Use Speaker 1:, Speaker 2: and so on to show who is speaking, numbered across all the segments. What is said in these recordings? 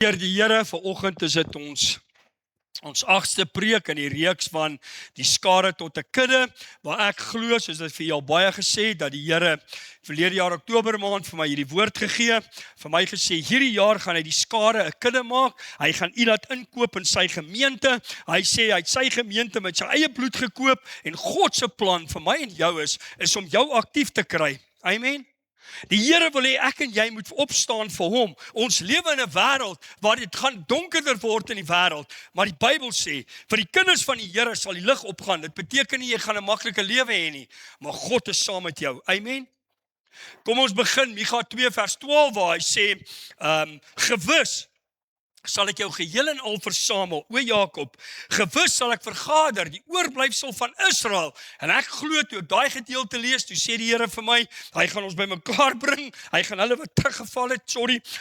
Speaker 1: Heer die Here, vanoggend is dit ons 8ste preek in die reeks van die skare tot 'n kudde, waar ek glo, soos dit vir jou baie gesê, dat die Here verlede jaar Oktober maand vir my hierdie woord gegee, vir my gesê, hierdie jaar gaan hy die skare 'n kudde maak, hy gaan u laat inkoop in sy gemeente, hy sê hy het sy gemeente met sy eie bloed gekoop, en God se plan vir my en jou is om jou aktief te kry, amen. Die Here wil hê ek en jy moet opstaan vir hom. Ons lewe in 'n wêreld waar dit gaan donkerder word in die wêreld, maar die Bybel sê, vir die kinders van die Here sal die lig opgaan. Dit beteken nie jy gaan 'n maklike lewe hê nie, maar God is saam met jou. Amen. Kom ons begin Micha 2 vers 12 waar hy sê, gewis sal ek jou geheel en al versamel, o Jakob, gewis sal ek vergader die oorblyfsel van Israel, en ek glo toe ek daai gedeelte lees, toe sê die Here vir my, hy gaan ons bymekaar bring, hy gaan hulle wat teruggeval het,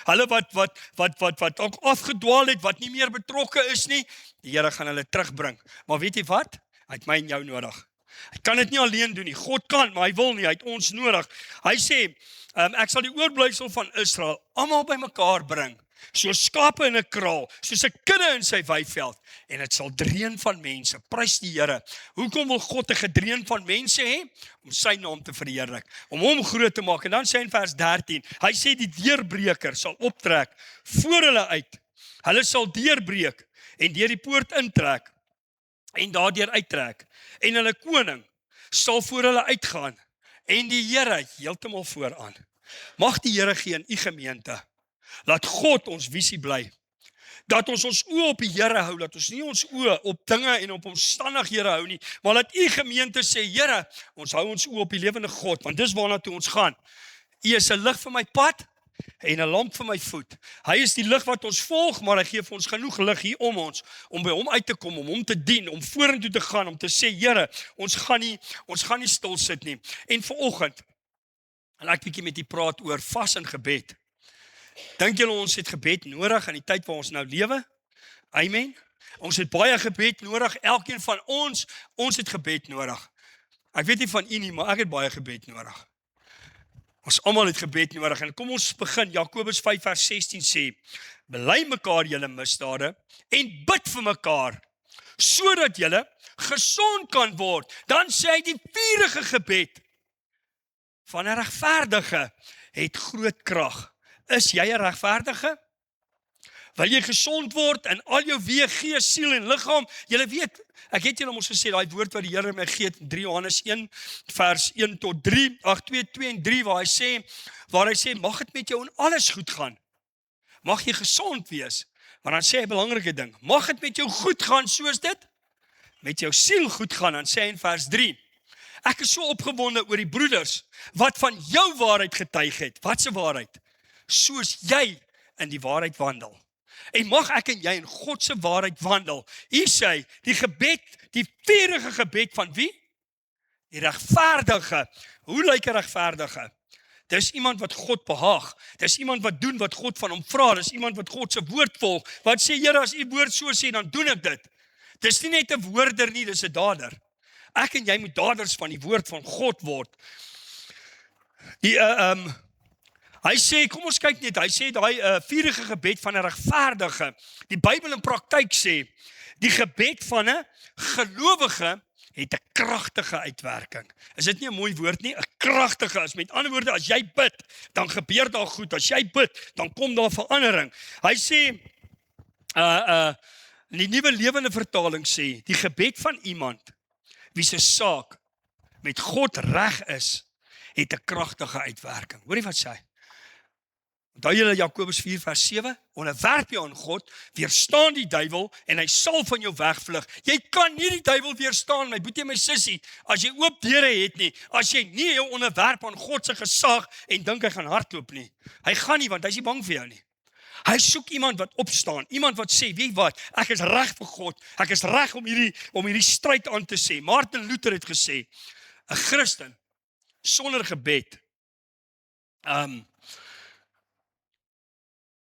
Speaker 1: hulle wat ook afgedwaal het, wat nie meer betrokke is nie, die Here gaan hulle terugbring, maar weet jy wat? Hy het my en jou nodig. Hy kan dit nie alleen doen nie, God kan, maar hy wil nie, hy het ons nodig. Hy sê, ek sal die oorblyfsel van Israel almal bymekaar bring, soos skape in 'n kraal, soos 'n kudde in sy weiveld, en dit sal dreun van mense. Prys die Here. Hoekom wil God 'n gedreun van mense hê? Om sy naam te verheerlik, om hom groot te maak. En dan sê hy in vers 13, hy sê die deurbreker sal optrek voor hulle uit. Hulle sal deurbreek en deur die poort intrek en daardeur uittrek. En hulle koning sal voor hulle uitgaan en die Here heeltemal vooraan. Mag die Here gee in u gemeente. Laat God ons visie bly. Dat ons oë op die Here hou, dat ons nie ons oë op dinge en op omstandighede hou nie, maar laat u gemeente sê, Here, ons hou ons oë op die lewende God, want dis waarna toe ons gaan. U is 'n lig vir my pad en 'n lamp vir my voet. Hy is die lig wat ons volg, maar hy gee vir ons genoeg lig hier om ons, om by hom uit te kom, om hom te dien, om vorentoe te gaan, om te sê, Here, ons gaan nie stil sit nie. En vanoggend, en ek bietjie met u praat oor vas en gebed. Dink julle ons het gebed nodig in die tyd waar ons nou lewe? Amen. Ons het baie gebed nodig, elkeen van ons het gebed nodig. Ek weet nie van u nie, maar ek het baie gebed nodig. Ons almal het gebed nodig, en kom ons begin, Jakobus 5 vers 16 sê, bely mekaar julle misdade, en bid vir mekaar, sodat julle gesond kan word. Dan sê hy die vurige gebed van 'n regverdige het groot krag. Is jy 'n regverdige? Wil jy gesond word in al jou weë, gees, siel en liggaam? Julle weet, ek het julle mos gesê, daai woord wat die Here my gee in 3 Johannes 1 vers 1 tot 3, 2 en 3 waar hy sê, mag dit met jou in alles goed gaan. Mag jy gesond wees. Maar dan sê hy 'n belangrike ding, mag dit met jou goed gaan soos dit met jou siel goed gaan. Dan sê hy in vers 3, ek is so opgewonde oor die broeders wat van jou waarheid getuig het. Wat se waarheid? Soos jy in die waarheid wandel. En mag ek en jy in God se waarheid wandel. Hier sê, die gebed, die vurige gebed van wie? Die regverdige. Hoe lyk 'n regverdige? Dis iemand wat God behaag. Dis iemand wat doen wat God van hom vra. Dis iemand wat God se woord volg. Wat sê, Here, as u woord so sê, dan doen ek dit. Dis nie net 'n woorder nie, dis 'n dader. Ek en jy moet daders van die woord van God word. Hy sê, kom ons kyk net, hy sê daai vurige gebed van 'n regverdige. Die Bybel in praktyk sê, die gebed van 'n gelowige het 'n kragtige uitwerking. Is dit nie 'n mooi woord nie? 'n Kragtige is, met ander woorde, as jy bid, dan gebeur daar goed. As jy bid, dan kom daar verandering. Hy sê, die Nuwe Lewende Vertaling sê, die gebed van iemand wie se saak met God reg is, het 'n kragtige uitwerking. Hoorie wat sê hy? Onthou julle Jakobus 4 vers 7, onderwerp jou aan God, weerstaan die duiwel en hy sal van jou wegvlug. Jy kan nie die duiwel weerstaan, my boetie, my sussie, as jy oop deure het nie, as jy nie jou onderwerp aan God se gesag en dink hy gaan hardloop nie. Hy gaan nie, want hy is nie bang vir jou nie. Hy soek iemand wat opstaan, iemand wat sê, weet wat, ek is reg vir God, ek is reg om hierdie stryd aan te sê. Martin Luther het gesê, 'n Christen sonder gebed,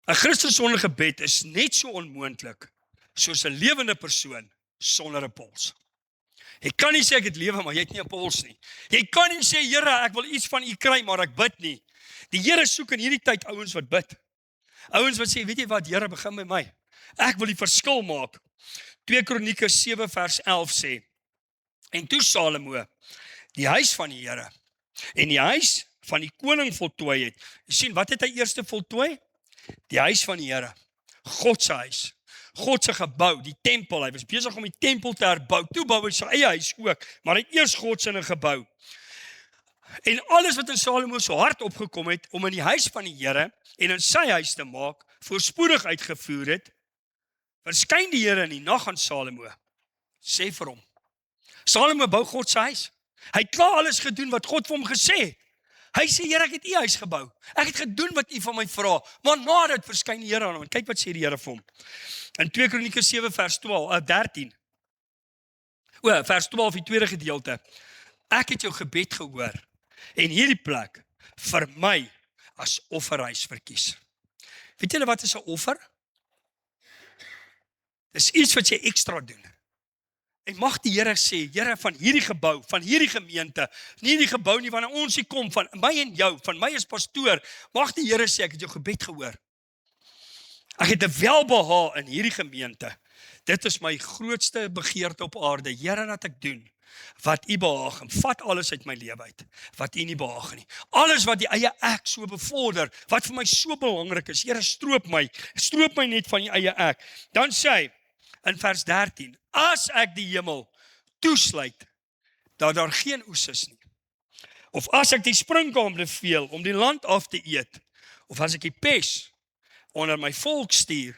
Speaker 1: 'n Christen sonder gebed is net so onmoontlik soos 'n lewende persoon sonder 'n pols. Jy kan nie sê ek het lewe, maar jy het nie 'n pols nie. Jy kan nie sê, Here, ek wil iets van u kry, maar ek bid nie. Die Here soek in hierdie tyd ouens wat bid. Ouens wat sê, weet jy wat, Here, begin by my. Ek wil die verskil maak. 2 Kronieke 7 vers 11 sê, en toe Salomo die huis van die Here en die huis van die koning voltooi het. Jy sien, wat het hy eers voltooi? Die huis van die Here, God se huis, God se gebou, die tempel. Hy was besig om die tempel te herbou. Toe bou hy sy eie huis ook, maar hy het eers God se gebou. En alles wat in Salomo se hart opgekom het om in die huis van die Here en in sy huis te maak, voorspoedig uitgevoer het, verskyn die Here in die nag aan Salomo. Sê vir hom, Salomo bou God se huis. Hy het klaar alles gedoen wat God vir hom gesê het. Hy sê, Here, ek het u huis gebou. Ek het gedoen wat u van my vra. Maar na dit verskyn die Here aan hom. Kyk wat sê die Here vir hom. In 2 Kronieke 7 vers 13. Vers 12, die tweede gedeelte. Ek het jou gebed gehoor en hierdie plek vir my as offerhuis verkies. Weet julle wat is 'n offer? Dis iets wat jy ekstra doen. En mag die Here sê, Here, van hierdie gebou, van hierdie gemeente, nie die gebou nie wanneer ons hier kom, van my en jou, van my as pastoor, mag die Here sê, ek het jou gebed gehoor. Ek het 'n welbehae in hierdie gemeente. Dit is my grootste begeerte op aarde, Here, dat ek doen wat u behaag, en vat alles uit my lewe uit, wat u nie behaag nie. Alles wat die eie ek so bevorder, wat vir my so belangrik is, Here, stroop my net van die eie ek. Dan sê hy, in vers 13, as ek die hemel toesluit, dat daar geen oes is nie, of as ek die sprinkaan beveel om die land af te eet, of as ek die pes onder my volk stuur,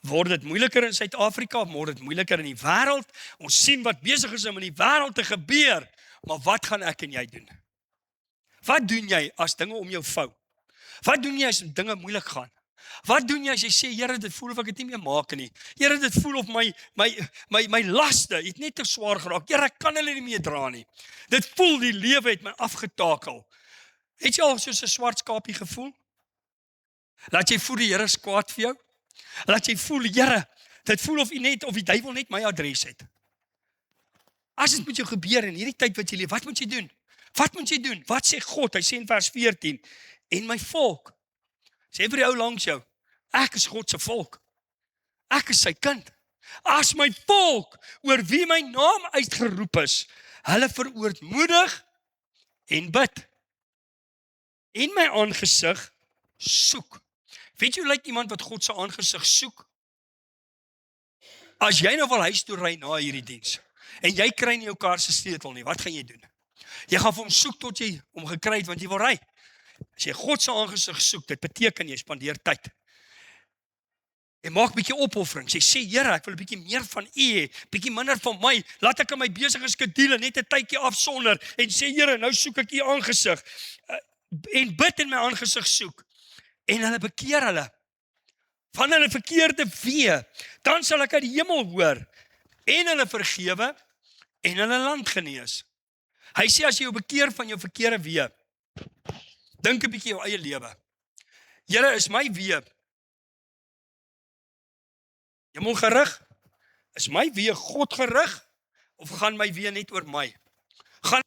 Speaker 1: word dit moeiliker in Suid-Afrika, word dit moeiliker in die wêreld. Ons sien wat besig is om in die wêreld te gebeur, maar wat gaan ek en jy doen? Wat doen jy as dinge om jou vou? Wat doen jy as dinge moeilik gaan? Wat doen jy as jy sê, Here, dit voel of ek dit nie meer maak nie. Here, dit voel of my laste het net te swaar geraak. Here, ek kan hulle nie meer dra nie. Dit voel die lewe het my afgetakel. Het jy al soos 'n swart skapie gevoel? Laat jy voel die Here is kwaad vir jou? Laat jy voel, Here, dit voel of die duiwel net my adres het. As dit met jou gebeur in hierdie tyd wat jy leef, wat moet jy doen? Wat moet jy doen? Wat sê God? Hy sê in vers 14, en my volk, sê vir die ou langs jou, ek is God se volk. Ek is sy kind. As my volk, oor wie my naam uitgeroep is, hulle verootmoedig en bid, en my aangesig soek. Weet jy hoe lyk iemand wat God se aangesig soek? As jy nou wil huis toe ry na hierdie diens, en jy kry nie jou kar se sleutel nie, wat gaan jy doen? Jy gaan vir hom soek tot jy hom gekry het, want jy wil ry. As jy God se aangesig soek, dit beteken jy spandeer tyd. Jy maak 'n bietjie opofferings. Jy sê, Here, ek wil 'n bietjie meer van U hê, bietjie minder van my. Laat ek in my besige skedule net 'n tydjie afsonder en sê, Here, nou soek ek U aangesig. En bid in my aangesig soek. En hulle bekeer hulle van hulle verkeerde weë. Dan sal ek uit die hemel hoor en hulle vergewe en hulle land genees. Hy sê as jy jou bekeer van jou verkeerde weë, dink 'n bietjie jou eie lewe. Here, is my weë hemel gerig? Is my weë God gerig? Of gaan my weë net oor my? Gaan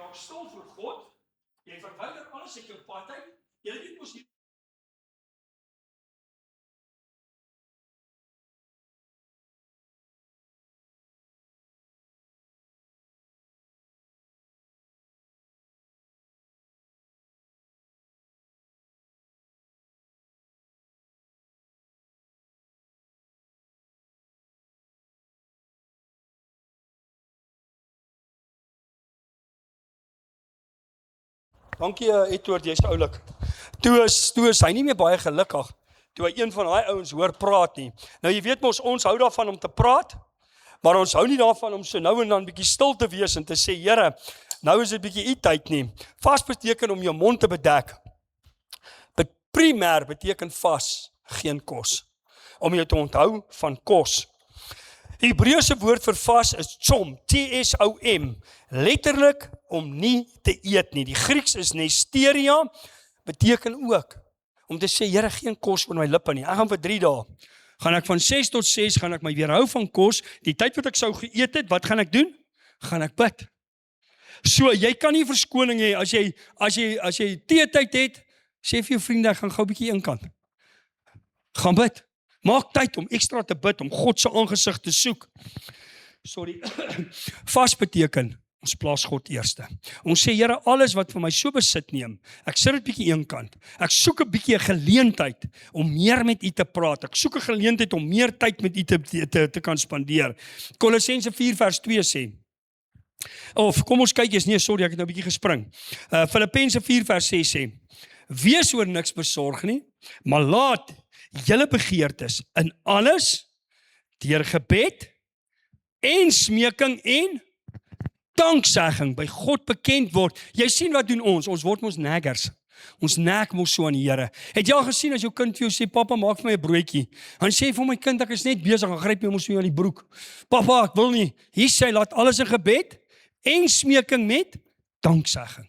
Speaker 1: raak stil voor God, jy verwyder alles uit jou pad uit, jy weet mos nie. Dankie Edward, jy's oulik. Toe is hy nie meer baie gelukkig, toe hy een van daai ouens hoor praat nie. Nou jy weet mos, ons hou daarvan om te praat, maar ons hou nie daarvan om so nou en dan bietjie stil te wees en te sê, Here, nou is dit bietjie tyd nie. Vas beteken om jou mond te bedek. Primêr beteken vas geen kos, om jou te onthou van kos. Die Hebreëse woord vir vas is tsom, T-S-O-M, letterlik om nie te eet nie. Die Grieks is nesteria, beteken ook om te sê, Here, geen kos oor my lippe nie. Ek gaan vir 3 dae, gaan ek van 6 tot 6, gaan ek my weerhou van kos, die tyd wat ek sou geëet het, wat gaan ek doen? Gaan ek bid. So, jy kan nie verskoning hê, as jy teetyd het, sê vir jou vriende, ek gaan gou 'n bietjie inkant. Gaan bid. Maak tyd om ekstra te bid, om God se aangesig te soek. Sorry, vas beteken, ons plaas God eerste. Ons sê, Here, alles wat vir my so besit neem, ek sit dit bietjie eenkant. Ek soek 'n bietjie 'n geleentheid om meer met U te praat. Ek soek 'n geleentheid om meer tyd met U te kan spandeer. Kolossense 4 vers 2 sê, of kom ons kyk eens, nee, sorry, ek het nou 'n bietjie gespring. Filippense 4 vers 6 sê, wees oor niks besorg nie, maar laat julle begeertes in alles deur gebed en smeking en danksegging by God bekend word. Jy sien wat doen ons word mos naggers. Ons nag mos so aan die Here. Het jy al gesien as jou kind vir jou sê, papa, maak vir my 'n broodjie. Dan sê vir my kind, ek is net besig, dan gryp jy mos so aan die broek. Papa, ek wil nie. Hier sê, laat alles in gebed en smeking met danksegging.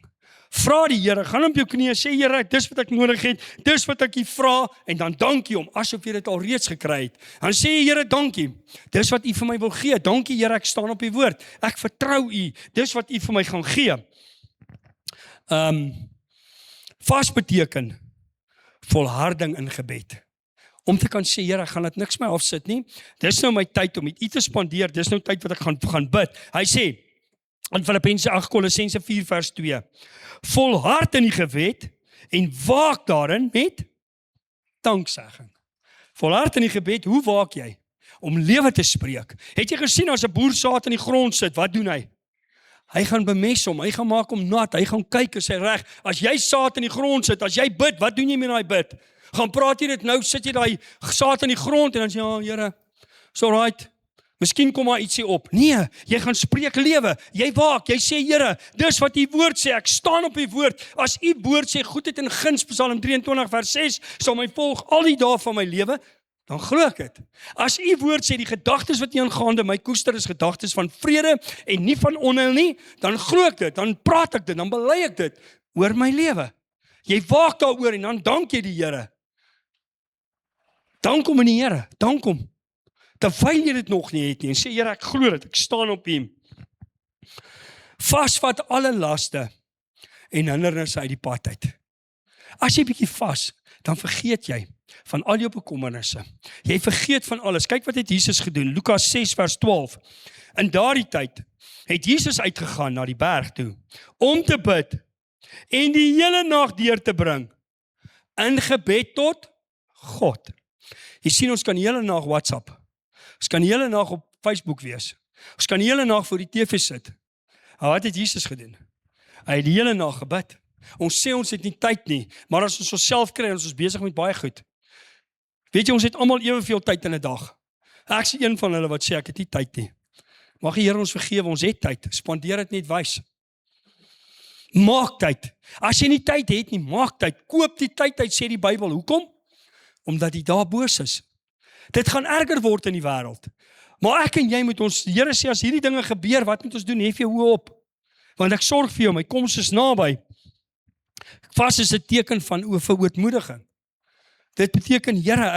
Speaker 1: Vra die Here, gaan op jou knieë, sê Here, dis wat ek nodig het, dis wat ek U vra, en dan dankie hom, asof jy dit al reeds gekry het. Dan sê jy, Here, dankie, dis wat U vir my wil gee, dankie Here, ek staan op U woord, ek vertrou U, dis wat U vir my gaan gee. Vas beteken, volharding in gebed. Om te kan sê, Here, ek gaan dit niks my afsit nie, dis nou my tyd om met U te spandeer, dis nou tyd wat ek gaan bid. Hy sê, in Filippense 8, Kolossense 4 vers 2, volhard in die gebed en waak daarin met danksegging. Volhard in die gebed, hoe waak jy? Om lewe te spreek. Het jy gesien as 'n boer saad in die grond sit, wat doen hy? Hy gaan bemes hom, hy gaan maak hom nat, hy gaan kyk is hy reg. As jy saad in die grond sit, as jy bid, wat doen jy met daai bid? Gaan praat jy dit nou, sit jy daai saad in die grond en dan sê jy, ja, Here, it's alright. Miskien kom daar ietsie op. Nee, jy gaan spreek lewe. Jy waak, jy sê, Here, dis wat U woord sê, ek staan op U woord. As U woord sê, goedheid en guns, Psalm 23 vers 6, sal my volg al die dae van my lewe, dan glo ek dit. As U woord sê, die gedagtes wat U aangaande my koester is gedagtes van vrede en nie van onheil nie, dan glo ek dit, dan praat ek dit, dan bely ek dit oor my lewe. Jy waak daaroor en dan dank jy die Here. Dank hom in die Here, dank hom. Terwyl jy dit nog nie het nie, en sê, Here, ek glo dit, ek staan op U. Vasvat alle laste en hindernisse uit die pad uit. As jy bietjie vas, dan vergeet jy van al jou bekommernisse. Jy vergeet van alles. Kyk wat het Jesus gedoen, Lukas 6 vers 12. In daardie tyd het Jesus uitgegaan na die berg toe, om te bid, en die hele nag deur te bring, in gebed tot God. Jy sien, ons kan die hele nag WhatsApp, ons kan die hele nag op Facebook wees, ons kan die hele nag voor die TV sit. Wat het Jesus gedoen? Hy het die hele nag gebid. Ons sê ons het nie tyd nie, maar as ons onsself kry, ons is besig met baie goed. Weet jy, ons het almal eweveel tyd in 'n dag. Ek is een van hulle wat sê ek het nie tyd nie. Mag die Here ons vergewe, ons het tyd. Spandeer dit net wys. Maak tyd. As jy nie tyd het nie, maak tyd. Koop die tyd uit, sê die Bybel. Hoekom? Omdat die dae boos is. Dit gaan erger word in die wêreld. Maar ek en jy moet ons, die Here sê, as hierdie dinge gebeur, wat moet ons doen? Hef jou hoë op. Want ek sorg vir jou, my koms is naby. Vas is 'n teken van verootmoediging. Dit beteken, Here,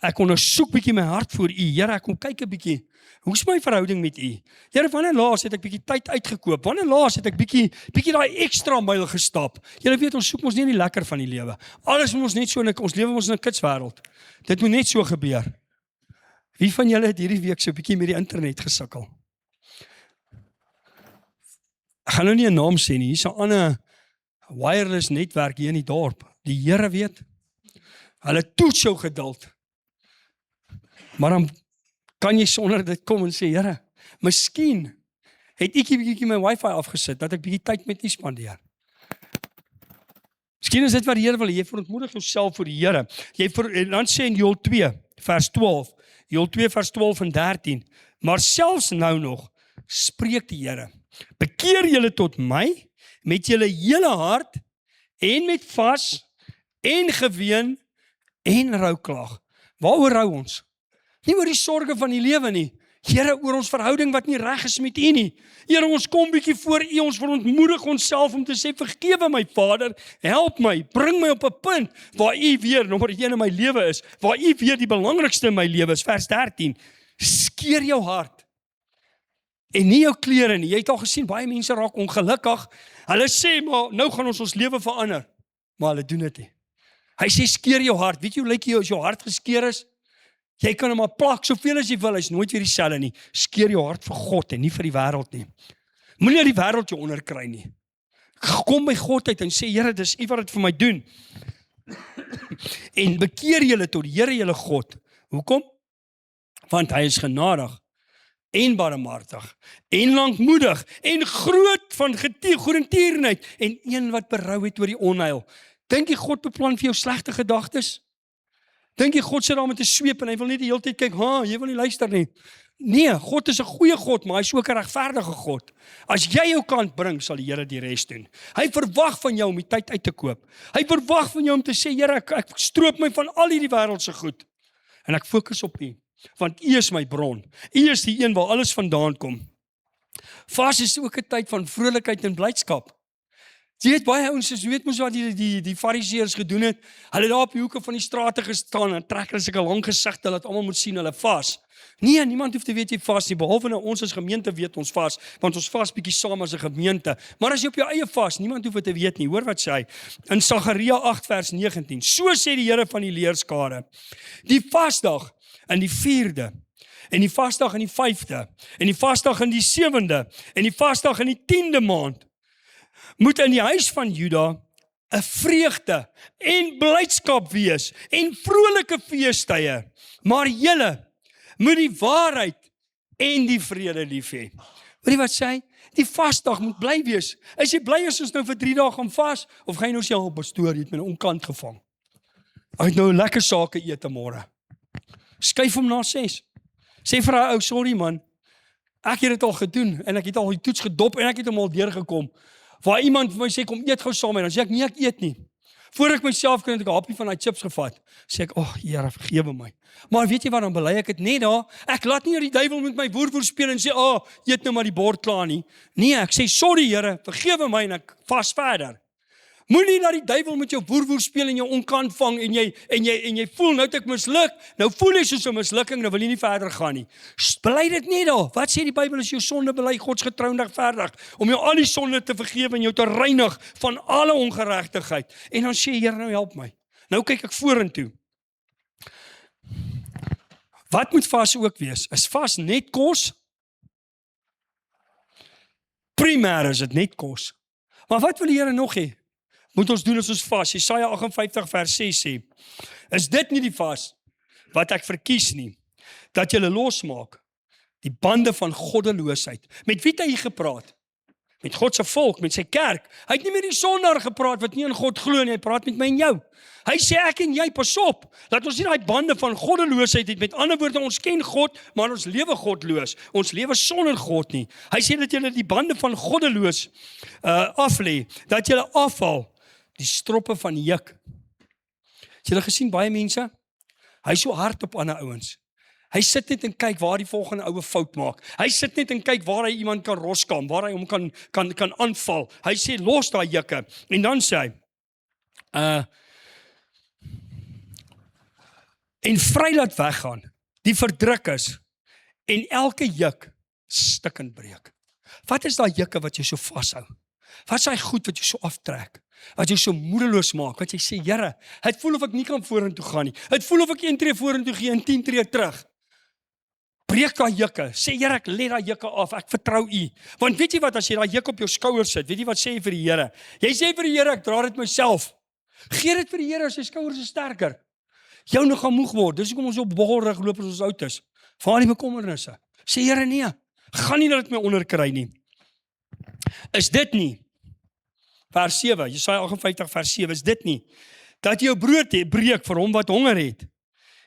Speaker 1: ek ondersoek bietjie my hart voor U. Here, ek kom kyk 'n bietjie. Hoe is my verhouding met U? Here, wanneer laas het ek bietjie tyd uitgekoop? Wanneer laas het ek bietjie daai ekstra myl gestap? Julle weet, ons soek ons nie die lekker van die lewe. Alles moet ons net so ons lewe ons in 'n kitswêreld. Dit moet net so gebeur. Wie van julle het hierdie week so bietjie met die internet gesukkel? Ek gaan nou nie 'n naam sê nie. Hier's 'n ander wireless netwerk hier in die dorp. Die Here weet. Hulle toets jou geduld. Maar dan kan jy sonder dit kom en sê, Here, miskien het ek bietjie my wifi afgesit, dat ek bietjie tyd met U spandeer. Miskien is dit wat die Here wil, jy verontmoedig jouself voor die Here. En dan sê in Joël 2, vers 12, Joël 2 vers 12 en 13, maar selfs nou nog, spreek die Here, bekeer julle tot my, met julle hele hart, en met vas, en geween, en rouklag. Waaroor rou ons? Nie oor die sorge van die lewe nie. Here, oor ons verhouding wat nie reg is met U nie. Here, ons kom bietjie voor U, ons verontmoedig onsself om te sê, vergewe my Vader, help my, bring my op 'n punt, waar U weer, nommer 1 in my lewe is, waar U weer die belangrikste in my lewe is, vers 13, skeer jou hart, en nie jou klere nie. Jy het al gesien, baie mense raak ongelukkig, hulle sê, maar nou gaan ons lewe verander, maar hulle doen dit nie. Hy sê, skeer jou hart, weet jy hoe lyk jy as jou hart geskeer is? Jy kan hom maar plak, soveel as jy wil, hy's nooit weer dieselfde nie. Skeer jou hart vir God en nie vir die wêreld nie. Moenie die wêreld jou onderkry nie. Kom by God uit en sê, Here, dis U wat dit vir my doen. En bekeer julle tot die Here julle God. Hoekom? Want hy is genadig en barmhartig en lankmoedig en groot van goedertierenheid en een wat berou het oor die onheil. Dink jy God beplan vir jou slegte gedagtes? Dink jy God sit daar met 'n sweep en hy wil net die hele tyd kyk, jy wil nie luister nie. Nee, God is 'n goeie God, maar hy is ook 'n regverdige God. As jy jou kant bring, sal die Here die res doen. Hy verwag van jou om die tyd uit te koop. Hy verwag van jou om te sê, Here, ek stroop my van al hierdie wêreldse goed en ek fokus op U, want U is my bron. U is die een waar alles vandaan kom. Vas is ook 'n tyd van vrolikheid en blydskap. Jy weet, baie ouens, jy weet mos wat die fariseërs gedoen het, hulle daar op die hoeke van die strate gestaan, en trek hulle sulke lang gesigte, dat almal moet sien, hulle vas. Nee, niemand hoef te weet jy vas nie, behalwe nou ons as gemeente weet ons vas, want ons vas bietjie saam as 'n gemeente, maar as jy op jou eie vas, niemand hoef dit te weet nie, hoor wat sê hy, in Sagaria 8 vers 19, so sê die Here van die leerskare, die vasdag in die 4de, en die vasdag in die 5de, en die vasdag in die 7de, en die vasdag in die 10de maand, moet in die huis van Juda 'n vreugde en blydskap wees en vrolike feestydde, maar julle moet die waarheid en die vrede lief hê. Weet jy wat sê hy? Die vasdag moet bly wees. Is jy bly as ons nou vir 3 dae gaan vas, of gaan jy nou sê, pastoor, jy het my onkant gevang. Ek het nou 'n lekker sake eet môre. Skuif hom na 6. Sê vir hy, sorry man, ek het dit al gedoen, en ek het al die toets gedop, en ek het hom al deurgekom. Waar iemand vir my sê, kom eet gou saam met, dan sê ek, nee, ek eet nie. Voor ek myself kan, het ek 'n happie van die chips gevat. Sê ek, Here, vergewe my. Maar weet jy wat, dan bely ek dit net daar. Ek laat nie die duiwel met my woer speel en sê, eet nou maar die bord klaar nie. Nee, ek sê, sorry Here, vergewe my en ek vas verder. Moenie dat die duiwel met jou woer speel en jou onkant vang en jy voel, nou het ek misluk, nou voel jy soos 'n mislukking, nou wil jy nie verder gaan nie. Bely dit nie daar. Wat sê die Bybel as jou sonde bely, God's getrou en regverdig, om jou al die sonde te vergewe en jou te reinig van alle ongeregtigheid. En dan sê Here, nou help my. Nou kyk ek vorentoe. Wat moet vas ook wees? Is vas net kos? Primêr is dit net kos. Maar wat wil die Here nog hê? Moet ons doen as ons vas? Jesaja 58 vers 6 sê, is dit nie die vas wat ek verkies nie, dat julle losmaak, die bande van goddeloosheid. Met wie het hy gepraat? Met God se volk, met sy kerk. Hy het nie met die sondaar gepraat wat nie in God glo nie, hy praat met my en jou. Hy sê ek en jy, pas op, dat ons nie daai bande van goddeloosheid het. Met ander woorde, ons ken God, maar ons lewe godloos. Ons lewe sonder God nie. Hy sê dat julle die bande van goddeloos aflê, dat julle afval die stroppe van juk. Het julle gesien baie mense? Hy is so hard op ander ouens. Hy sit net en kyk waar die volgende oue fout maak. Hy sit net en kyk waar hy iemand kan roskam, waar hy hom kan aanval. Hy sê los daai jukke. En dan sê hy, en vry laat weggaan, die verdruk is, en elke juk stikkend breek. Wat is daai jukke wat jy so vashou? Wat is daai goed wat jy so aftrek? Wat jy so moedeloos maak, wat jy sê, Here, het voel of ek nie kan vorentoe gaan nie. Het voel of ek 1 tree vorentoe gee en 10 tree terug. Breek daai jukke. Sê, Here, ek lê daai jukke af. Ek vertrou U. Want weet jy wat, as jy daai juk op jou skouers sit, weet jy wat sê jy vir die Here? Jy sê vir die Here, ek dra dit myself. Gee dit vir die Here, as sy skouers is sterker. Jou nog gaan moeg word. Dis hoekom ons op bolrig loop as ons oud is. Vaar die bekommernisse. Sê, Here, nee. Gaan nie dat dit my onderkry nie. Is dit nie, vers 7, Jesaja 58 vers 7, is dit nie, dat jou brood breek vir hom wat honger het,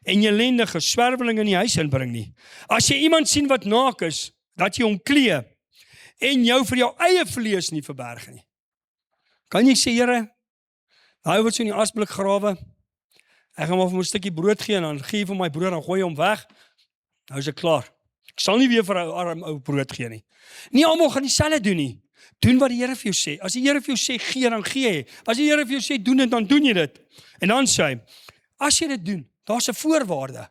Speaker 1: en jy ellendige swerweling in die huis inbring nie. As jy iemand sien wat naak is, dat jy hom klee, en jou vir jou eie vlees nie verberg nie. Kan jy sê, Here, hy wat so in die asblik grawe, ek gaan maar vir my 'n stukkie brood gee, en dan gee vir my brood, dan gooi hom weg, nou is ek klaar. Ek sal nie weer vir 'n arm ou brood gee nie. Nie almal gaan dieselfde doen nie. Doen wat die Here vir jou sê. As die Here vir jou sê gee, dan gee jy. As die Here vir jou sê doen dit, dan doen jy dit. En dan sê hy, as jy dit doen, daar's 'n voorwaarde.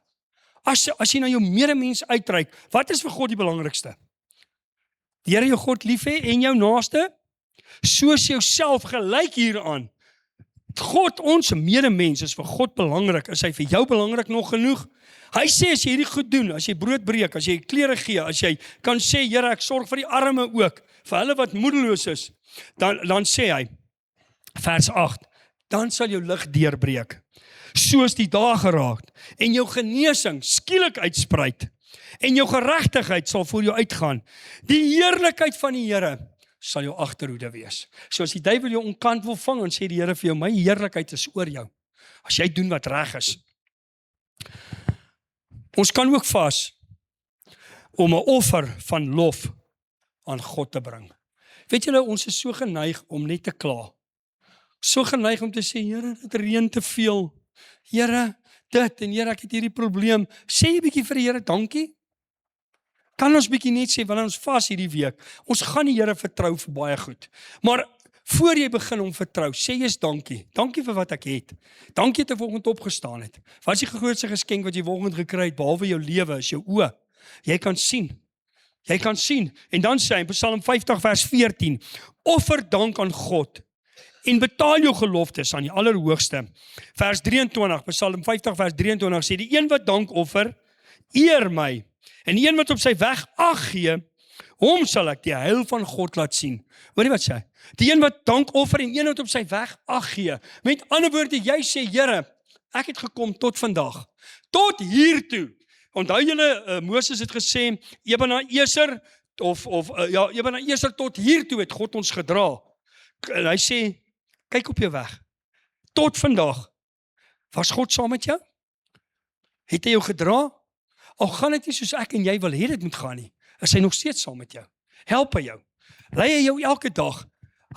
Speaker 1: As jy na jou medemens uitreik, wat is vir God die belangrikste? Die Here jou God lief hê en jou naaste soos jouself gelyk hieraan. God, ons medemens, is vir God belangrik. Is hy vir jou belangrik nog genoeg? Hy sê as jy hierdie goed doen, as jy brood breek, as jy klere gee, as jy kan sê, Here, ek sorg vir die arme ook, vir hulle wat moedeloos is, dan sê hy, vers 8, dan sal jou lig deurbreek, soos die dag geraak, en jou genesing skielik uitspruit, en jou geregtigheid sal voor jou uitgaan. Die heerlikheid van die Here sal jou agterhoede wees. So as die duiwel jou onkant wil vang, dan sê die Here vir jou, my heerlikheid is oor jou, as jy doen wat reg is. Ons kan ook vas om 'n offer van lof aan God te bring. Weet julle, ons is so geneig om net te kla. So geneig om te sê, Here, dit reën te veel. Here, dit en Here, ek het hierdie probleem. Sê jy bietjie vir die Here dankie? Kan ons bietjie net sê, wanneer ons vas hierdie week, ons gaan die Here vertrou vir baie goed. Maar voor jy begin om vertrou, sê jy's dankie. Dankie vir wat ek het. Dankie dat ek vanoggend opgestaan het. Wat is die grootste geskenk wat jy vanoggend gekry het, behalwe jou lewe, is jou oë. Jy kan sien. Jy kan sien. En dan sê hy in Psalm 50 vers 14, offer dank aan God en betaal jou geloftes aan die Allerhoogste. Vers 23, Psalm 50 vers 23 sê, die een wat dank offer, eer my. En die een wat op sy weg ag gee, hom sal ek die heil van God laat sien. Hoor jy wat sê? Die een wat dank offer en een wat op sy weg ag gee. Met ander woorde, jy sê, Here, ek het gekom tot vandag. Tot hiertoe. Onthou julle, Moses het gesê, Ebenezer Ebenezer tot hiertoe het God ons gedra. En hy sê, kyk op jou weg. Tot vandag. Was God saam met jou? Het hy jou gedra? Al gaan dit nie soos ek en jy wil hê dit moet gaan nie. Is hy nog steeds saam met jou? Help hy jou? Lei hy jou elke dag?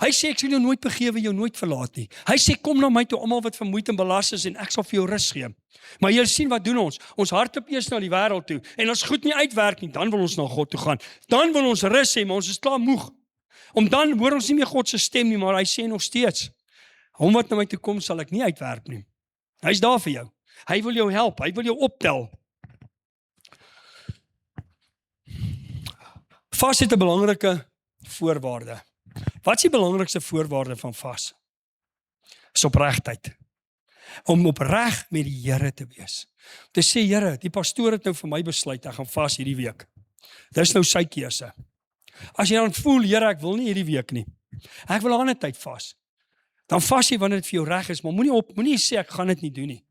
Speaker 1: Hy sê, ek sal jou nooit begewe, jou nooit verlaat nie. Hy sê, kom na my toe, almal wat vermoeid en belas is, en ek sal vir jou rus gee. Maar jy sien, wat doen ons? Ons hardloop eers na die wêreld toe, en as goed nie uitwerk nie, dan wil ons na God toe gaan. Dan wil ons rus hê, maar ons is klaar moeg. Dan hoor ons nie meer God se stem nie, maar hy sê nog steeds, hom wat na my toe kom, sal ek nie uitwerp nie. Hy is daar vir jou. Hy wil jou help, hy wil jou optel. Vas het 'n belangrike voorwaarde. Wat is die belangrikste voorwaarde van vas? Is opregtheid. Om opreg met die Here te wees. Te sê, Here, die pastoor het nou vir my besluit, ek gaan vas hierdie week. Dis nou sy keuse. As jy dan voel, Here, ek wil nie hierdie week nie. Ek wil 'n ander tyd vas. Dan vas jy wanneer dit vir jou reg is, maar moenie sê ek gaan dit nie doen nie.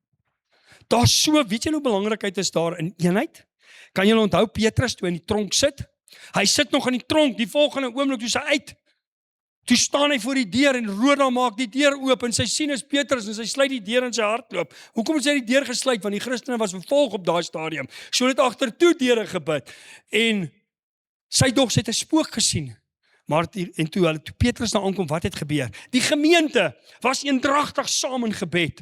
Speaker 1: Daar's so, weet jy hoe belangrikheid is daar in eenheid? Kan jy onthou Petrus toe in die tronk sit? Hy sit nog in die tronk, die volgende oomblik toe sy uit. Toe staan hy voor die deur en Roda maak die deur oop en sy sien is Petrus en sy sluit die deur in sy hardloop. Hoekom het sy die deur gesluit? Want die Christene was vervolg op daai stadium. So het agtertoe deure gebid. En sy dog het 'n spook gesien. Maar toe Petrus daar aankom, wat het gebeur? Die gemeente was eendragtig saam in gebed.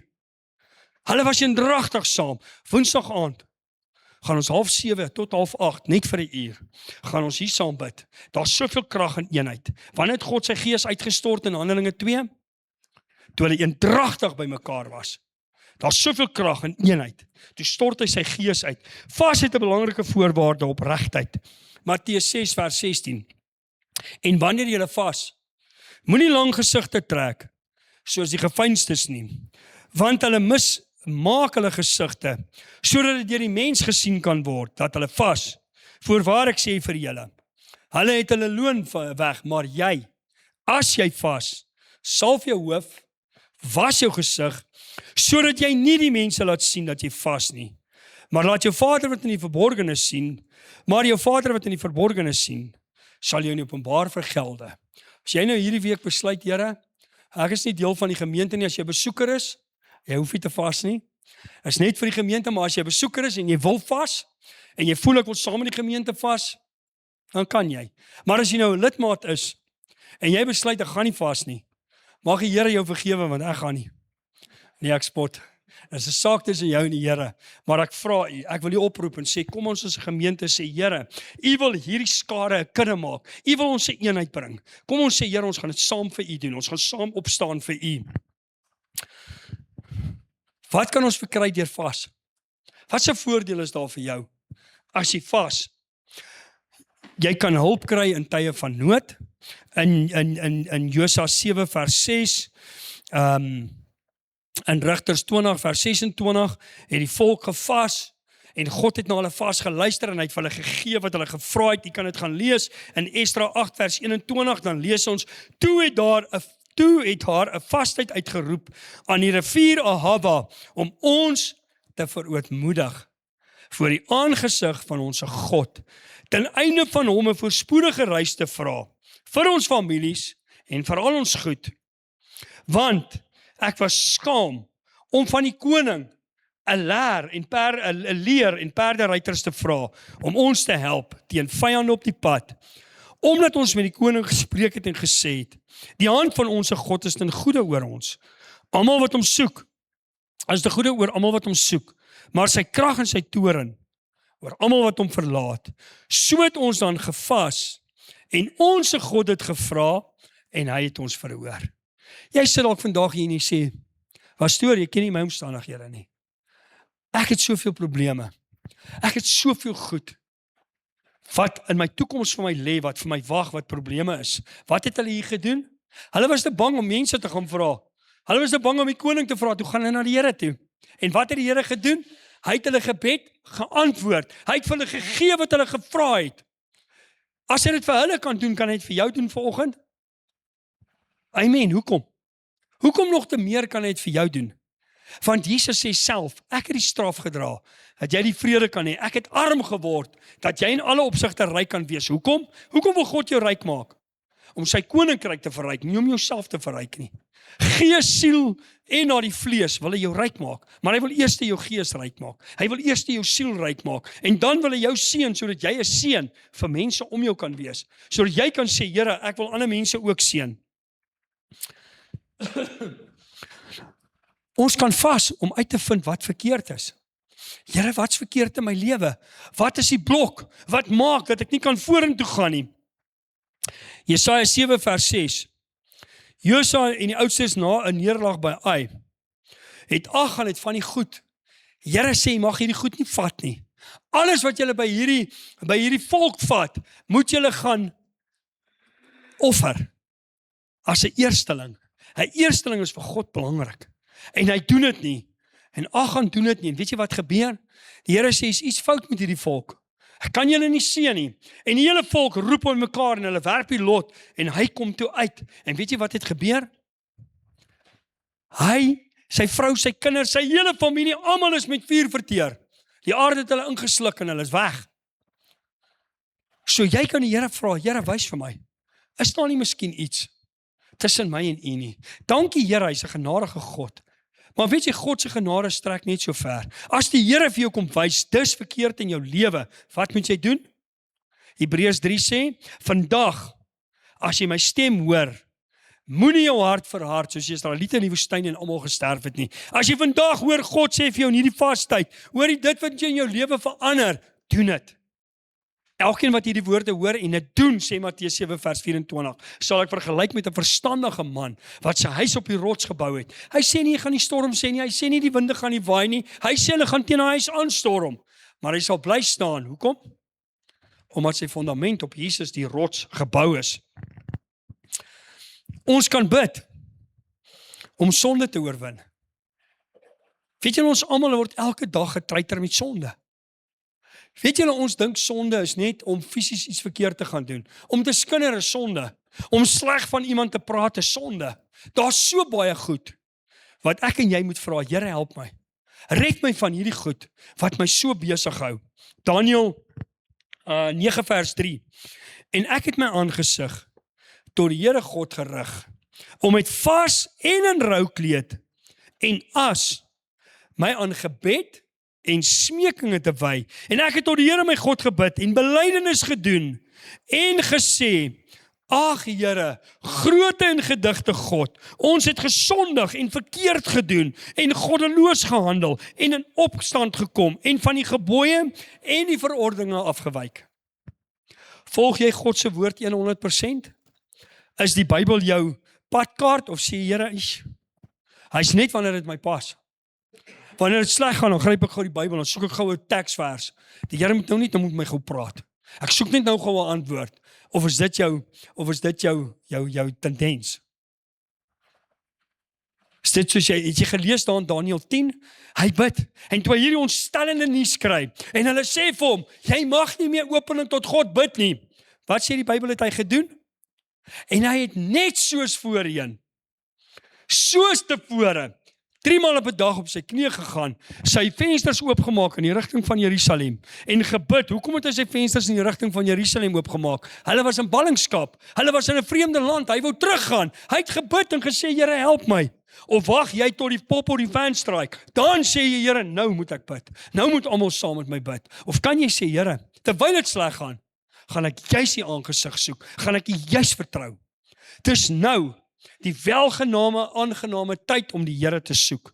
Speaker 1: Hulle was eendragtig saam. Woensdag aand gaan ons 7:30 tot 7:30, net vir 'n uur, gaan ons hier saam bid. Daar's soveel krag in eenheid. Wanneer het God sy gees uitgestort in Handelinge 2? Toe hulle eendragtig by mekaar was. Daar's soveel krag en eenheid. Toe stort hy sy gees uit. Vas het 'n belangrike voorwaarde op regtheid. Matteus 6 vers 16. En wanneer jy vas, moenie lang gesigte trek, soos die gefeinstes nie, want hulle maak hulle gesigte, sodat dit deur die mens gesien kan word, dat hulle vas. Voorwaar ek sê vir julle, hulle het hulle loon weg, maar jy, as jy vas, salf jou hoof, was jou gesig, sodat jy nie die mense laat sien dat jy vas nie, maar laat jou Vader wat in die verborgene sien, sal jou in openbaar vergelde. As jy nou hierdie week besluit, Here, ek is nie deel van die gemeente nie, as jy besoeker is, jy hoef nie te vas nie, is net vir die gemeente, maar as jy besoeker is en jy wil vas, en jy voel ek wil saam met die gemeente vas, dan kan jy. Maar as jy nou 'n lidmaat is, en jy besluit ek gaan nie vas nie, mag die Here jou vergewe, want ek gaan nie. Nee, ek spot. Dit is 'n saak tussen jou en die Here, maar ek vra u, ek wil u oproep en sê, kom ons as 'n gemeente sê, Here, u wil hierdie skare 'n kudde maak, u wil ons 'n eenheid bring. Kom ons sê, Here, ons gaan dit saam vir u doen, ons gaan saam opstaan vir u. Wat kan ons verkry deur vas? Wat se voordeel is daar vir jou? As jy vas, jy kan hulp kry in tye van nood. In Josua 7 vers 6, in Rigters 20 vers 26, het die volk gevas, en God het na hulle vas geluister, en hy het vir hulle gegee wat hulle gevra het. Jy kan dit gaan lees, in Esdra 8 vers 21, dan lees ons, toe het haar 'n vastheid uitgeroep aan die rivier Ahava, om ons te verootmoedig voor die aangesig van ons God, ten einde van hom 'n voorspoedige reis te vra, vir ons families en vir al ons goed. Want ek was skaam om van die koning 'n leer en perderuiters te vra, om ons te help teen vyande op die pad, omdat ons met die koning gespreek het en gesê het, die hand van ons God is ten goeie oor ons, almal wat hom soek, is ten goeie oor almal wat hom soek, maar sy krag en sy toorn oor almal wat hom verlaat. So het ons dan gevas, en ons God het gevra, en hy het ons verhoor. Jy sit dalk vandag hier en jy sê, pastoor, jy ken nie my omstandighede nie. Ek het soveel probleme. Ek het soveel goed wat in my toekoms vir my lê, wat vir my wag, wat probleme is. Wat het hulle hier gedoen? Hulle was te bang om mense te gaan vra. Hulle was te bang om die koning te vra, toe gaan hulle na die Here toe. En wat het die Here gedoen? Hy het hulle gebed geantwoord. Hy het vir hulle gegee wat hulle gevra het. As hy dit vir hulle kan doen, kan hy dit vir jou doen vanoggend? Amen, hoekom? Hoekom nog te meer kan hy dit vir jou doen? Want Jesus sê self, ek het die straf gedra, dat jy die vrede kan hê. Ek het arm geword, dat jy in alle opsigte ryk kan wees. Hoekom? Hoekom wil God jou ryk maak? Om sy koninkryk te verryk, nie om jouself te verryk nie. Gees, siel en na die vlees wil hy jou ryk maak, maar hy wil eers jou gees ryk maak. Hy wil eers jou siel ryk maak, en dan wil hy jou seën, sodat jy 'n seën vir mense om jou kan wees. Sodat jy kan sê, Here, ek wil ander mense ook seën. Ons kan vas om uit te vind wat verkeerd is. Here, wat's verkeerd in my lewe? Wat is die blok? Wat maak dat ek nie kan vorentoe gaan nie? Jesaja 7 vers 6. Josua en die oudstes na 'n neerlag by Ai, het ag aan dit van die goed. Here sê, jy mag hierdie goed nie vat nie. Alles wat julle by hierdie volk vat, moet julle gaan offer. As 'n eersteling. 'n Eersteling is vir God belangrik. En hy doen dit nie. En Achan doen dit nie. En weet jy wat gebeur? Die Here sê, is iets fout met hierdie volk. Ek kan julle nie seën nie. En die hele volk roep aan mekaar en hulle werp die lot. En hy kom toe uit. En weet jy wat het gebeur? Hy, sy vrou, sy kinders, sy hele familie, almal is met vuur verteer. Die aarde het hulle ingesluk en hulle is weg. So jy kan die Here vra, Here, wys vir my. Is daar nie miskien iets tussen my en u nie? Dankie Here, hy is 'n genadige God. Maar weet jy, God se genade strek net so ver. As die Here vir jou kom wys, dis verkeerd in jou lewe, wat moet jy doen? Hebreërs 3 sê, vandag, as jy my stem hoor, moenie jou hart verhard, soos die Israeliete in die woestyn en almal gesterf het nie. As jy vandag hoor, God sê vir jou in hierdie vastyd, hoor jy dit wat jy in jou lewe verander, doen dit. Elkeen wat hierdie woorde hoor en dit doen, sê Matteus 7 vers 24, sal ek vergelyk met 'n verstandige man wat sy huis op die rots gebou het. Hy sê nie, hy gaan die storm sê nie, hy sê nie die winde gaan nie waai nie, hy sê hulle gaan teen die huis aanstorm, maar hy sal bly staan. Hoekom? Omdat sy fundament op Jesus die rots gebou is. Ons kan bid om sonde te oorwin. Weet julle, ons almal word elke dag getreiter met sonde. Weet julle, ons dink sonde is net om fisies iets verkeerd te gaan doen. Om te skinder is sonde. Om sleg van iemand te praat is sonde. Daar's so baie goed wat ek en jy moet vra, Here help my. Red my van hierdie goed wat my so besig hou. Daniël 9 vers 3. En ek het my aangesig tot die Here God gerig, om met vas en in roukleed en as my aan gebed en smekinge te wy. En ek het tot die Here my God gebid en belydenis gedoen en gesê, ag Here, groote en gedigte God, ons het gesondig en verkeerd gedoen en goddeloos gehandel en in opstand gekom en van die gebooie en die verordeninge afgewyk. Volg jy God se woord 100%? Is die Bybel jou padkaart of sê Here, hy's net wanneer dit my pas? Wanneer dit sleg gaan, dan gryp ek gou die Bybel en soek ek gou 'n teksvers. Die Here moet nou nie met my gou praat. Ek soek net nou gou 'n antwoord. Of is dit jou tendens? Is dit soos het jy gelees daar in Daniël 10? Hy bid, en toe hy hierdie ontstellende nuus kry, en hulle sê vir hom, jy mag nie meer openlik tot God bid nie. Wat sê die Bybel het hy gedoen? En hy het net soos voorheen, soos tevore, 3 maal op 'n dag op sy knieë gegaan, sy vensters oopgemaak in die rigting van Jerusalem, en gebid. Hoekom het hy sy vensters in die rigting van Jerusalem oopgemaak? Hulle was in ballingskap, hulle was in 'n vreemde land, hy wou teruggaan, hy het gebid en gesê, Here help my. Of wag jy tot die pop op die van stryk, dan sê jy, Here, nou moet ek bid, nou moet almal saam met my bid. Of kan jy sê, Here, terwyl dit sleg gaan, gaan ek juis die aangesig soek, gaan ek juis vertrou. Dis nou die welgename, aangename tyd om die Here te soek.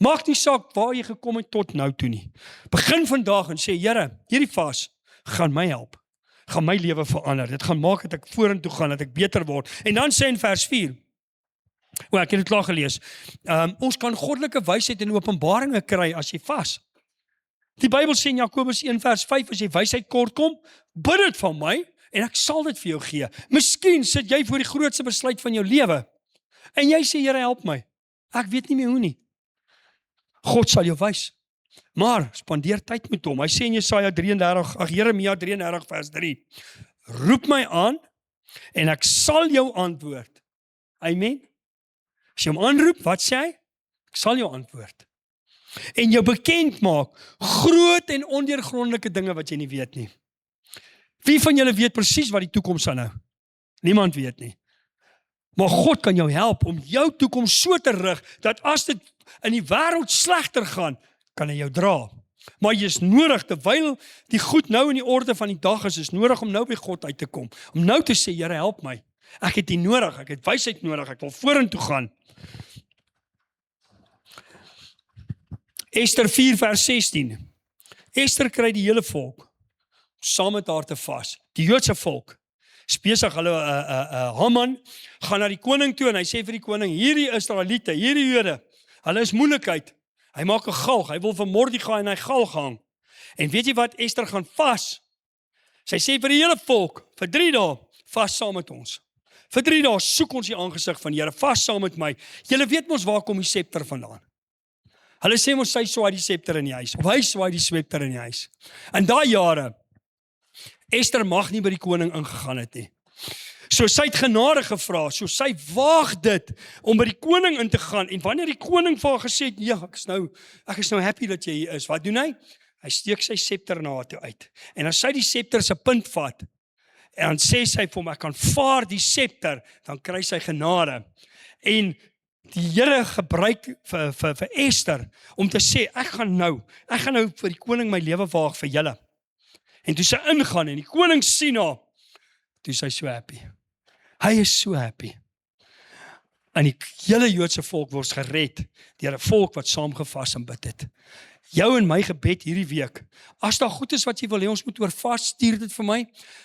Speaker 1: Maak nie saak waar jy gekom het tot nou toe nie. Begin vandag en sê, Here, hierdie vas gaan my help, gaan my lewe verander, dit gaan maak dat ek vorentoe gaan, dat ek beter word. En dan sê in vers 4, ek het dit klaar gelees, ons kan goddelike wysheid en openbaringe kry as jy vas. Die Bybel sê in Jakobus 1 vers 5, as jy wysheid kort kom, bid dit van my, en ek sal dit vir jou gee. Miskien sit jy voor die grootste besluit van jou lewe, en jy sê, Here help my, ek weet nie meer hoe nie. God sal jou wys, maar spandeer tyd met hom. Hy sê in Jeremia 33 vers 3, roep my aan, en ek sal jou antwoord. Amen. As jy hom aanroep, wat sê hy? Ek sal jou antwoord. En jou bekend maak, groot en ondeurgrondelike dinge wat jy nie weet nie. Wie van julle weet presies wat die toekoms aanhou? Niemand weet nie. Maar God kan jou help om jou toekoms so te rig, dat as dit in die wêreld slegter gaan, kan hy jou dra. Maar jy is nodig, terwyl die goed nou in die orde van die dag is nodig om nou by God uit te kom. Om nou te sê, Here help my. Ek het die nodig, ek het wysheid nodig, ek wil vorentoe gaan. Ester 4 vers 16. Ester kry die hele volk saam met haar te vas. Die Joodse volk is besig, hulle Haman gaan na die koning toe en hy sê vir die koning, hierdie Israeliete, hierdie Jode, hulle is moeilikheid. Hy maak 'n galg, hy wil vir Mordegai en hy galg hang. En weet jy wat, Ester gaan vas. Sy sê vir die hele volk, vir 3 dae, vas saam met ons. Vir 3 dae soek ons die aangesig van die Here, vas saam met my. Julle weet mos waar kom die scepter vandaan. Hulle sê mos sy swaai die scepter in die huis, of hy swaai die scepter in die huis. In daai jare, Ester mag nie by die koning ingegaan het nie. So sy het genade gevra, so sy waag dit om by die koning in te gaan, en wanneer die koning vir haar gesê het, ja, ek is nou happy dat jy hier is, wat doen hy? Hy steek sy scepter na haar toe uit, en as sy die scepter se punt vat, en dan sê sy vir hom, ek kan vaar die scepter, dan kry sy genade, en die Here gebruik vir Ester, om te sê, ek gaan nou vir die koning my lewe waag vir julle, en toe sy ingaan, en die koning sien haar, toe sy so happy. Hy is so happy. En die hele Joodse volk word gered deur 'n volk wat saam gevas en bid het. Jou en my gebed hierdie week. As daar goed is wat jy wil hê ons moet oor vas, stuur dit vir my.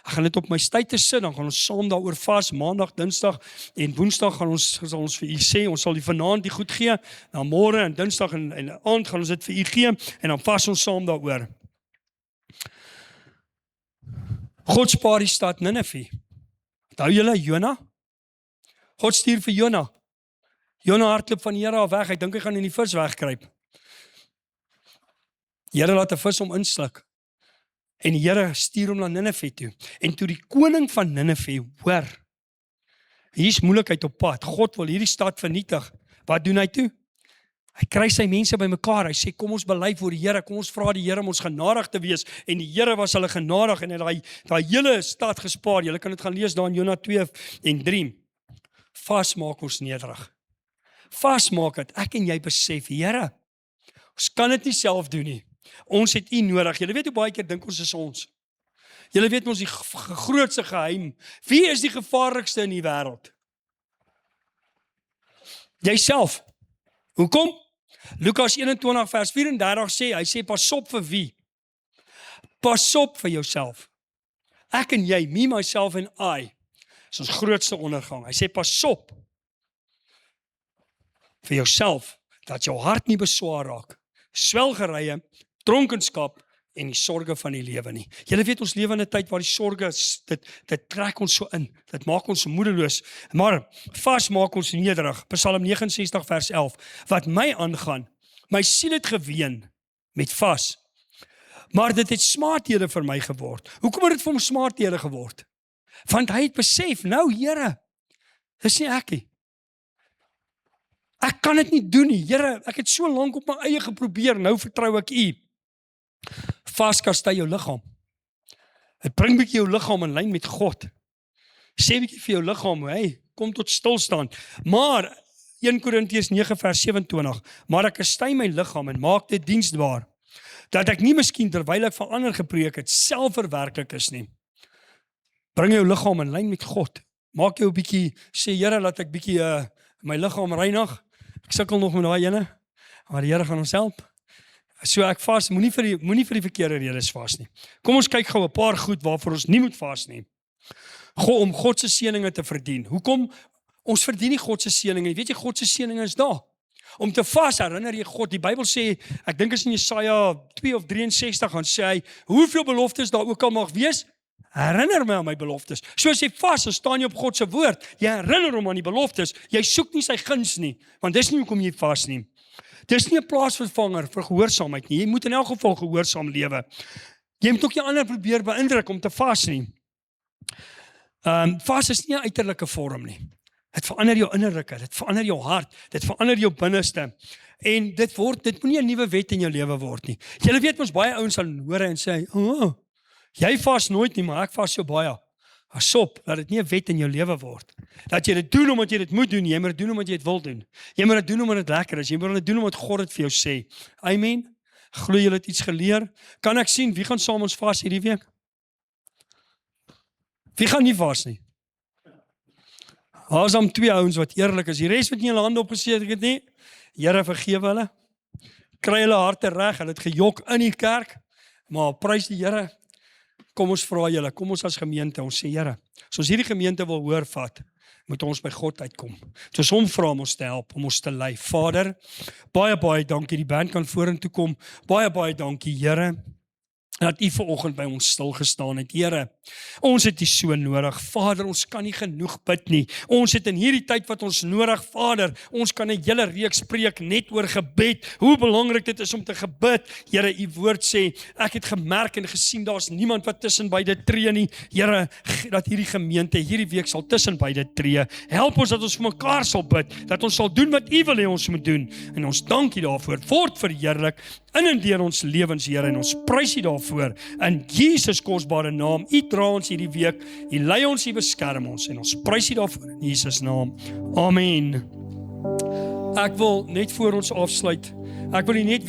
Speaker 1: Ek gaan dit op my status sit, dan gaan ons saam daaroor vas, Maandag, Dinsdag en Woensdag sal ons vir u sê, ons sal die vanaand die goed gee, dan môre en Dinsdag en aand gaan ons dit vir u gee, en dan vas ons saam daaroor. God spaar die stad Ninive. Onthou julle Jona? God stuur vir Jona. Jona hardloop van die Here af weg, hy dink hy gaan in die vis wegkruip. Die Here laat 'n vis hom insluk. En die Here stuur hom na Ninive toe. En toe die koning van Ninive hoor, hier is moeilikheid op pad, God wil hierdie stad vernietig. Wat doen hy toe? Hy kry sy mense bymekaar, hy sê kom ons bely voor die Here, kom ons vra die Here om ons genadig te wees, en die Here was hulle genadig, en hy daai hele stad gespaar. Julle kan dit gaan lees daar in Jona 2 en 3. Vas maak ons nederig. Vas maak het, ek en jy besef, Here, ons kan dit nie self doen nie. Ons het u nodig. Julle weet hoe baie keer dink ons is ons. Julle weet ons die grootste geheim. Wie is die gevaarlikste in die wêreld? Jyself. Hoekom? Lukas 21 vers 34 sê, hy sê pas op vir wie? Pas op vir jouself. Ek en jy, me, myself en I, is ons grootste ondergang. Hy sê pas op vir jouself, dat jou hart nie beswaar raak. Swelgerye, dronkenskap en die sorge van die lewe nie. Julle weet ons lewe in 'n tyd waar die sorge, dit trek ons so in, dit maak ons moedeloos, maar vas maak ons nederig. Psalm 69 vers 11, wat my aangaan, my siel het geween met vas, maar dit het smaadhede vir my geword. Hoekom het dit vir hom smaadhede geword? Want hy het besef, nou Here, dis nie ek nie. Ek kan dit nie doen nie, Here, ek het so lank op my eie geprobeer, nou vertrou ek u. Vas kastei jou liggaam. Het bring bietjie jou liggaam in lyn met God. Sê bietjie vir jou liggaam, hey, kom tot stilstand. Maar 1 Korintiërs 9 vers 27, maar ek kastei my liggaam en maak dit diensbaar, dat ek nie miskien terwyl ek van ander gepreek het, self verwerklik is nie. Bring jou liggaam in lyn met God. Maak jou bietjie, sê Here, laat ek bietjie my liggaam reinig. Ek sukkel nog met daai ene, maar die Here gaan ons help. So ek vas, moenie vir die verkeerde redes vas nie. Kom ons kyk gou 'n paar goed waarvoor ons nie moet vas nie. Om God se seëninge te verdien. Hoekom? Ons verdien nie God se seëninge nie. Weet jy, God se seëninge is daar. Om te vas herinner jy God. Die Bybel sê, ek dink is in Jesaja 2 of 63, gaan sê hy, hoeveel beloftes daar ook al mag wees, herinner my aan my beloftes. So as jy vas, dan staan jy op God se woord. Jy herinner hom aan die beloftes. Jy soek nie sy guns nie, want dis nie hoekom jy vas nie. Dis nie 'n plaasvervanger vir gehoorsaamheid nie. Jy moet in elk geval gehoorsaam lewe. Jy moet ook nie ander probeer beïndruk om te vas nie. Vas is nie 'n uiterlike vorm nie. Dit verander jou innerlike, dit verander jou hart, dit verander jou binneste. En dit moenie 'n nuwe wet in jou lewe word nie. Julle weet ons baie ouens sal hoor en sê, "Oh, jy vas nooit nie, maar ek vas so baie." Asop, dat dit nie 'n wet in jou lewe word. Dat jy dit doen omdat jy dit moet doen, jy moet dit doen omdat jy dit wil doen. Jy moet dit doen omdat dit lekker is, jy moet dit doen omdat God dit vir jou sê. Amen. Glo jy het iets geleer? Kan ek sien, wie gaan saam ons vas hierdie week? Wie gaan nie vas nie? Daar's om 2 ouens wat eerlik is. Die res wat nie hulle hande opgesteek het nie. Here vergewe hulle. Kry hulle harte reg, hulle het gejok in die kerk. Maar prys die Here. Kom ons vra julle, kom ons as gemeente, ons sê Here, as ons hierdie gemeente wil hoor vat, moet ons by God uitkom. So ons hom vra om ons te help, om ons te lei. Vader, baie dankie, die band kan vorentoe kom. Baie dankie, Here, dat u vanoggend by ons stil gestaan het. Here, ons het u so nodig. Vader, ons kan nie genoeg bid nie. Ons het in hierdie tyd wat ons nodig, Vader, ons kan 'n hele reeks preek net oor gebed. Hoe belangrik dit is om te gebid. Here, u woord sê, ek het gemerk en gesien, daar's niemand wat tussen beide tree nie. Here, dat hierdie gemeente hierdie week sal tussen beide tree. Help ons dat ons vir mekaar sal bid, dat ons sal doen wat u wil hê ons moet doen. En ons dank u daarvoor. Word verheerlik in en deur ons lewens, Here, en ons prys u daarvoor. In Jesus kosbare naam, u dra ons hierdie week, u lei ons, u beskerm ons, en ons prys u daarvoor in Jesus naam. Amen. Ek wil net voor ons afsluit, ek wil u net